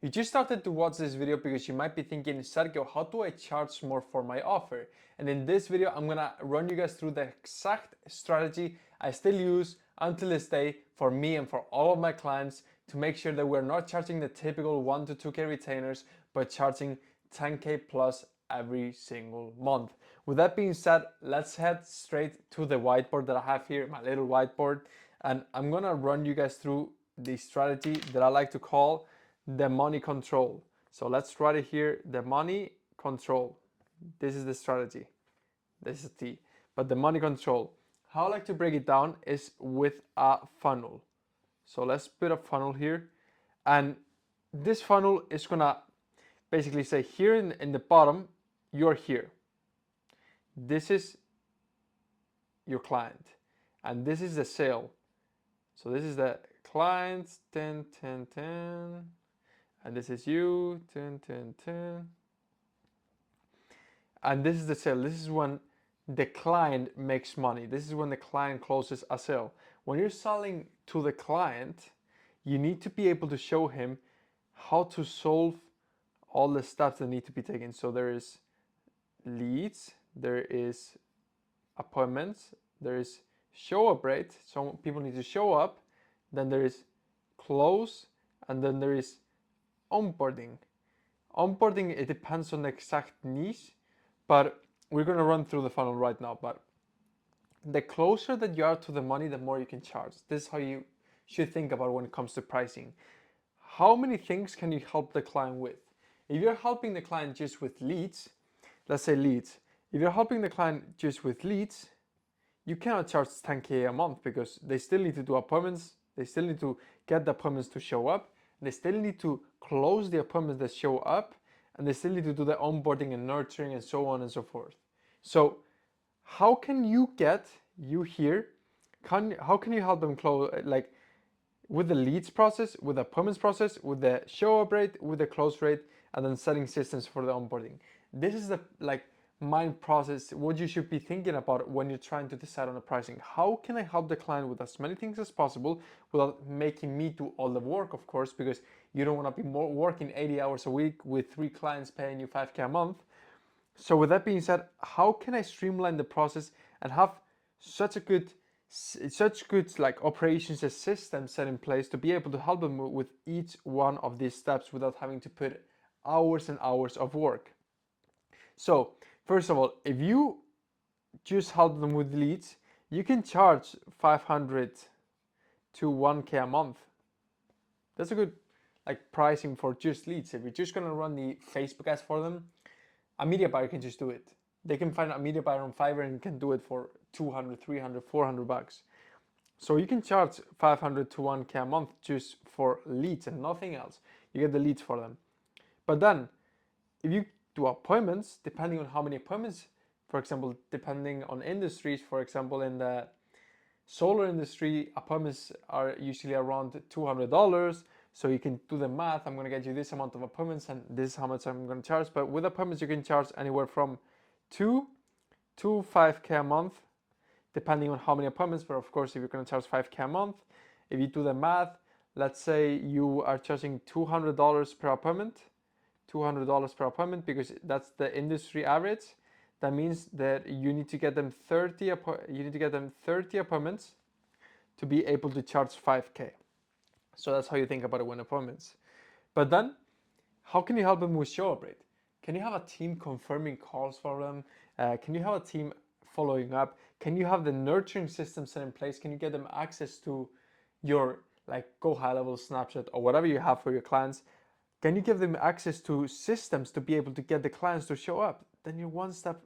You just started to watch this video because you might be thinking, Sergio, how do I charge more for my offer? And in this video, I'm gonna run you guys through the exact strategy I still use until this day for me and for all of my clients to make sure that we're not charging the typical 1 to 2K retainers, but charging 10K plus every single month. With that being said, let's head straight to the whiteboard that I have here, my little whiteboard, and I'm gonna run you guys through the strategy that I like to call the money control. So let's write it here, the money control. This is the strategy. This is T. But the money control, how I like to break it down is with a funnel. So let's put a funnel here. And this funnel is gonna basically say here in the bottom, you're here. This is your client. And this is the sale. So this is the client, 10, 10, 10. And this is you, 10, 10, 10. And this is the sale. This is when the client makes money. This is when the client closes a sale. When you're selling to the client, you need to be able to show him how to solve all the steps that need to be taken. So there is leads, there is appointments, there is show up rate. So people need to show up. Then there is close, and then there is onboarding. Onboarding, it depends on the exact niche, but we're going to run through the funnel right now. But the closer that you are to the money, the more you can charge. This is how you should think about when it comes to pricing. How many things can you help the client with? If you're helping the client just with leads, let's say leads, if you're helping the client just with leads, you cannot charge 10K a month because they still need to do appointments, they still need to get the appointments to show up, they still need to close the appointments that show up, and they still need to do the onboarding and nurturing and so on and so forth. So how can you get you here? How can you help them close, like with the leads process, with the appointments process, with the show up rate, with the close rate, and then setting systems for the onboarding? This is the mind process, what you should be thinking about when you're trying to decide on the pricing. How can I help the client with as many things as possible without making me do all the work, of course, because you don't want to be working 80 hours a week with 3 clients paying you 5K a month. So with that being said, how can I streamline the process and have such good like operations and systems set in place to be able to help them with each one of these steps without having to put hours and hours of work? So first of all, if you just help them with leads, you can charge 500 to 1K a month. That's a good pricing for just leads. If you're just gonna run the Facebook ads for them, a media buyer can just do it. They can find a media buyer on Fiverr and can do it for 200, 300, 400 bucks. So you can charge 500 to 1K a month just for leads and nothing else. You get the leads for them. But then if you do appointments, depending on how many appointments, for example, depending on industries, for example, in the solar industry, appointments are usually around $200. So you can do the math. I'm going to get you this amount of appointments and this is how much I'm going to charge. But with appointments, you can charge anywhere from 2 to 5K a month, depending on how many appointments. But of course, if you're going to charge 5K a month, if you do the math, let's say you are charging $200 per appointment, $200 per appointment, because that's the industry average. That means that you need to get them 30 appointments to be able to charge 5K. So that's how you think about it when appointments. But then, how can you help them with show up rate? Can you have a team confirming calls for them? Can you have a team following up? Can you have the nurturing system set in place? Can you get them access to your Go High Level Snapchat or whatever you have for your clients? Can you give them access to systems to be able to get the clients to show up? Then you're one step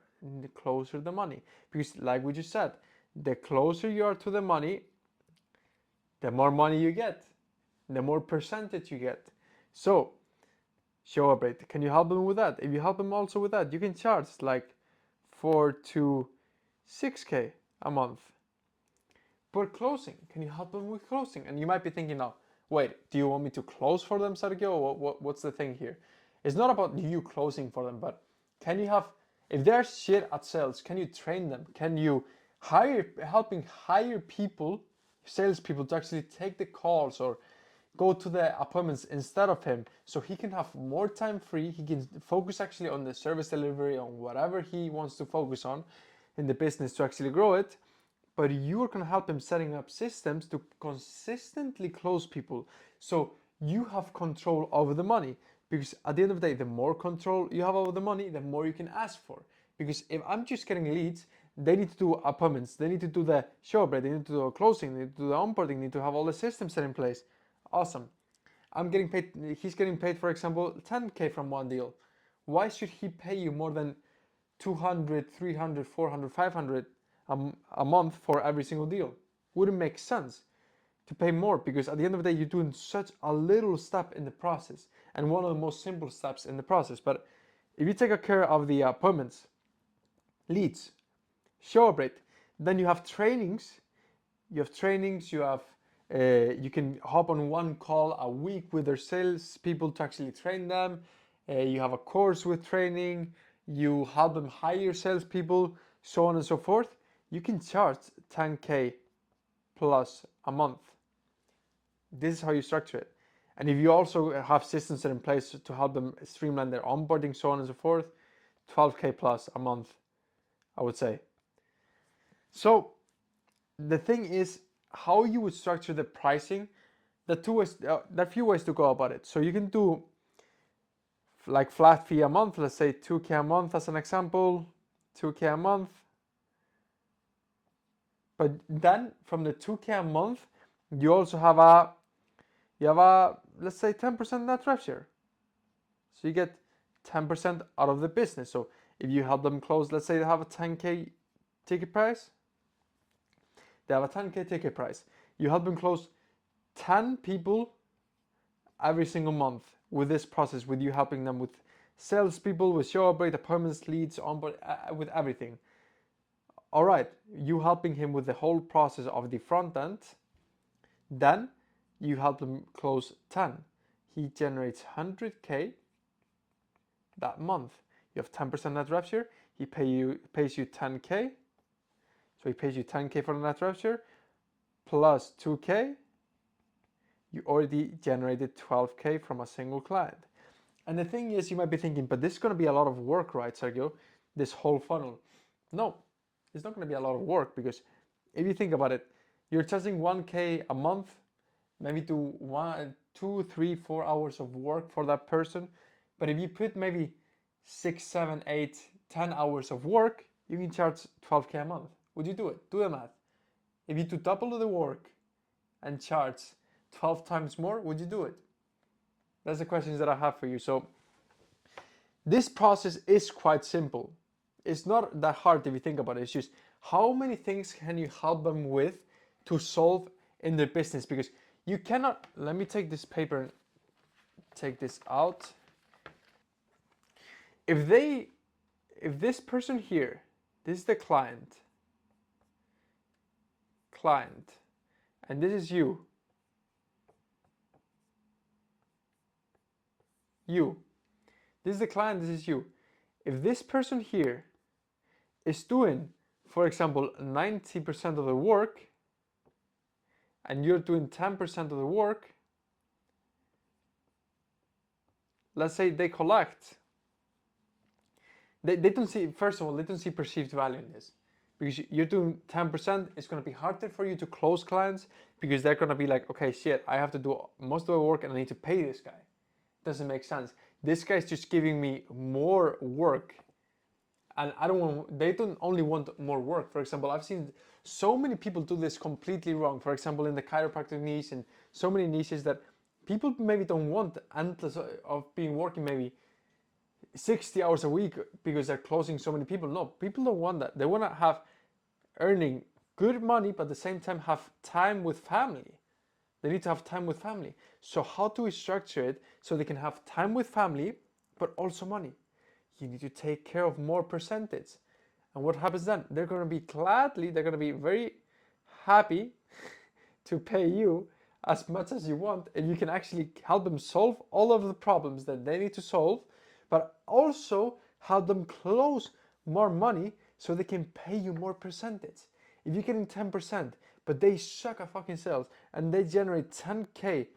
closer to the money. Because like we just said, the closer you are to the money, the more money you get, the more percentage you get. So show up rate, can you help them with that? If you help them also with that, you can charge like 4 to 6K a month. But closing, can you help them with closing? And you might be thinking now, wait, do you want me to close for them, Sergio? What's the thing here? It's not about you closing for them, but can you have, if they're shit at sales, can you train them? Can you hire people, salespeople, to actually take the calls or go to the appointments instead of him, so he can have more time free. He can focus actually on the service delivery, on whatever he wants to focus on in the business to actually grow it. But you're going to help him setting up systems to consistently close people, so you have control over the money. Because at the end of the day, the more control you have over the money, the more you can ask for. Because if I'm just getting leads, they need to do appointments, they need to do the show break, they need to do a closing, they need to do the onboarding, they need to have all the systems set in place. Awesome. I'm getting paid, he's getting paid, for example, 10K from one deal. Why should he pay you more than 200, 300, 400, 500 a month for every single deal? Wouldn't make sense to pay more, because at the end of the day, you're doing such a little step in the process, and one of the most simple steps in the process. But if you take care of the appointments, leads, show rate, then you have trainings. You can hop on one call a week with their sales people to actually train them. You have a course with training. You help them hire salespeople, so on and so forth. You can charge 10K plus a month. This is how you structure it. And if you also have systems set in place to help them streamline their onboarding, so on and so forth, 12K plus a month, I would say. So the thing is how you would structure the pricing. There are few ways to go about it. So you can do like flat fee a month, let's say 2K a month as an example, 2K a month. But then from the 2K a month, you also have a let's say 10% net rev share. So you get 10% out of the business. So if you help them close, let's say they have a 10K ticket price, they have a 10K ticket price. You help them close 10 people every single month with this process, with you helping them with salespeople, with show upgrade, appointments, leads, onboard, with everything. All right, you helping him with the whole process of the front end. Then you help him close 10. He generates 100K that month. You have 10% net rev share. He pays you 10K. So he pays you 10K for the net rev share plus 2K. You already generated 12K from a single client. And the thing is, you might be thinking, but this is going to be a lot of work, right, Sergio? This whole funnel. No, it's not going to be a lot of work, because if you think about it, you're charging 1K a month, maybe do 1, 2, 3, 4 hours of work for that person. But if you put maybe 6, 7, 8, 10 hours of work, you can charge 12K a month. Would you do it? Do the math. If you do double the work and charge 12 times more, would you do it? That's the questions that I have for you. So this process is quite simple. It's not that hard if you think about it. It's just how many things can you help them with to solve in their business? Because you cannot, let me take this paper and take this out. If this person here, this is the client, and this is you. This is the client, this is you. If this person here is doing, for example, 90% of the work, and you're doing 10% of the work, let's say they collect. They don't see, first of all, they don't see perceived value in this. Because you're doing 10%, it's going to be harder for you to close clients, because they're going to be like, okay, shit, I have to do most of the work and I need to pay this guy. Doesn't make sense. This guy's just giving me more work, and they don't only want more work. For example, I've seen so many people do this completely wrong. For example, in the chiropractic niche and so many niches, that people maybe don't want endless of being working maybe 60 hours a week because they're closing so many people. No, people don't want that. They want to have earning good money, but at the same time have time with family. They need to have time with family. So how do we structure it so they can have time with family, but also money? You need to take care of more percentage. And what happens then? They're going to be very happy to pay you as much as you want, and you can actually help them solve all of the problems that they need to solve, but also help them close more money so they can pay you more percentage. If you're getting 10%, but they suck at fucking sales and they generate 10K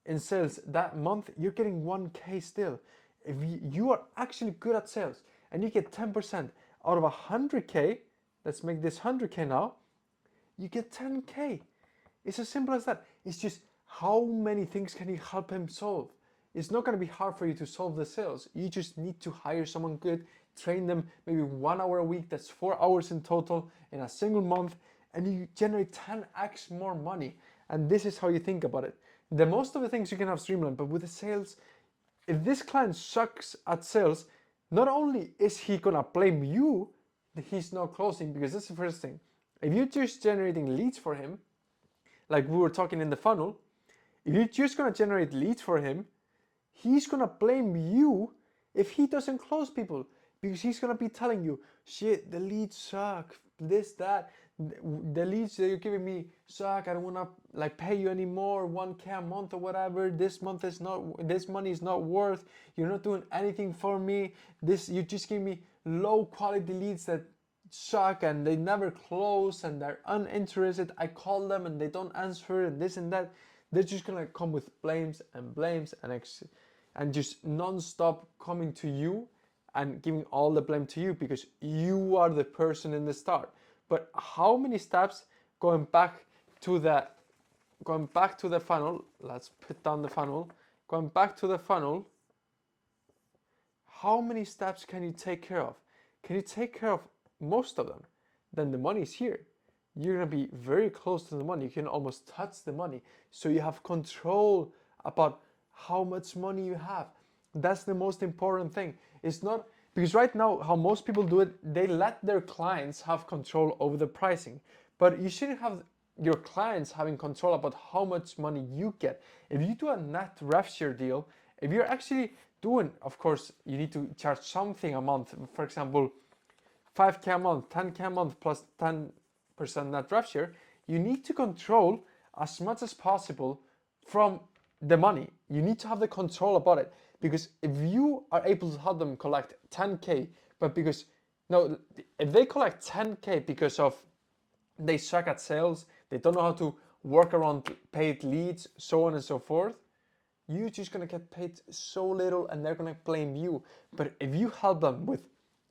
in sales that month, you're getting 1K still. If you are actually good at sales and you get 10% out of 100K, let's make this 100K now, you get 10K. It's as simple as that. It's just how many things can you help him solve? It's not going to be hard for you to solve the sales. You just need to hire someone good, train them maybe 1 hour a week, that's 4 hours in total in a single month, and you generate 10x more money. And this is how you think about it. The most of the things you can have streamlined, but with the sales, if this client sucks at sales, not only is he gonna blame you that he's not closing, because that's the first thing. If you're just generating leads for him, like we were talking in the funnel, if you're just gonna generate leads for him, he's gonna blame you if he doesn't close people, because he's gonna be telling you, shit, the leads suck, this, that, the leads that you're giving me suck, I don't wanna like pay you anymore, 1K a month or whatever, this money is not worth, you're not doing anything for me, you just give me low quality leads that suck and they never close and they're uninterested, I call them and they don't answer and this and that. They're just gonna come with blames and just non-stop coming to you and giving all the blame to you because you are the person in the start. But how many steps going back to the funnel, let's put down the funnel, going back to the funnel, how many steps can you take care of? Can you take care of most of them? Then the money is here. You're gonna be very close to the money. You can almost touch the money. So you have control about how much money you have. That's the most important thing. It's not, because right now how most people do it, they let their clients have control over the pricing. But you shouldn't have your clients having control about how much money you get. If you do a net rev share deal, if you're actually doing, of course, you need to charge something a month. For example, 5K a month, 10K a month plus 10% net rev share. You need to control as much as possible from the money. You need to have the control about it, because if you are able to help them collect 10K, but because, no, if they collect 10K because of they suck at sales, they don't know how to work around paid leads, so on and so forth, you're just gonna get paid so little and they're gonna blame you. But if you help them with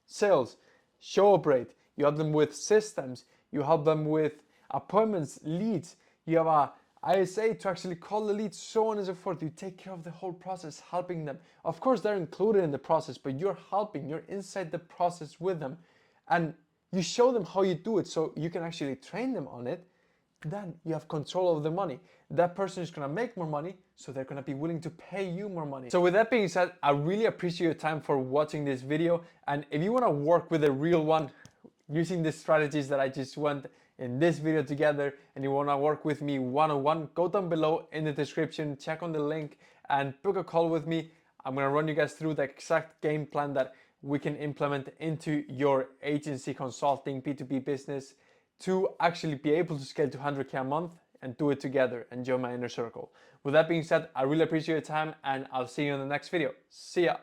sales, show up rate, you help them with systems, you help them with appointments, leads, you have a ISA to actually call the leads, so on and so forth. You take care of the whole process, helping them. Of course, they're included in the process, but you're helping, you're inside the process with them, and you show them how you do it so you can actually train them on it. Then you have control of the money. That person is gonna make more money, so they're gonna be willing to pay you more money. So with that being said, I really appreciate your time for watching this video. And if you wanna work with a real one, using the strategies that I just went in this video together, and you wanna work with me one-on-one, go down below in the description, check on the link and book a call with me. I'm gonna run you guys through the exact game plan that we can implement into your agency consulting B2B business to actually be able to scale to 100K a month and do it together and join my inner circle. With that being said, I really appreciate your time and I'll see you in the next video. See ya.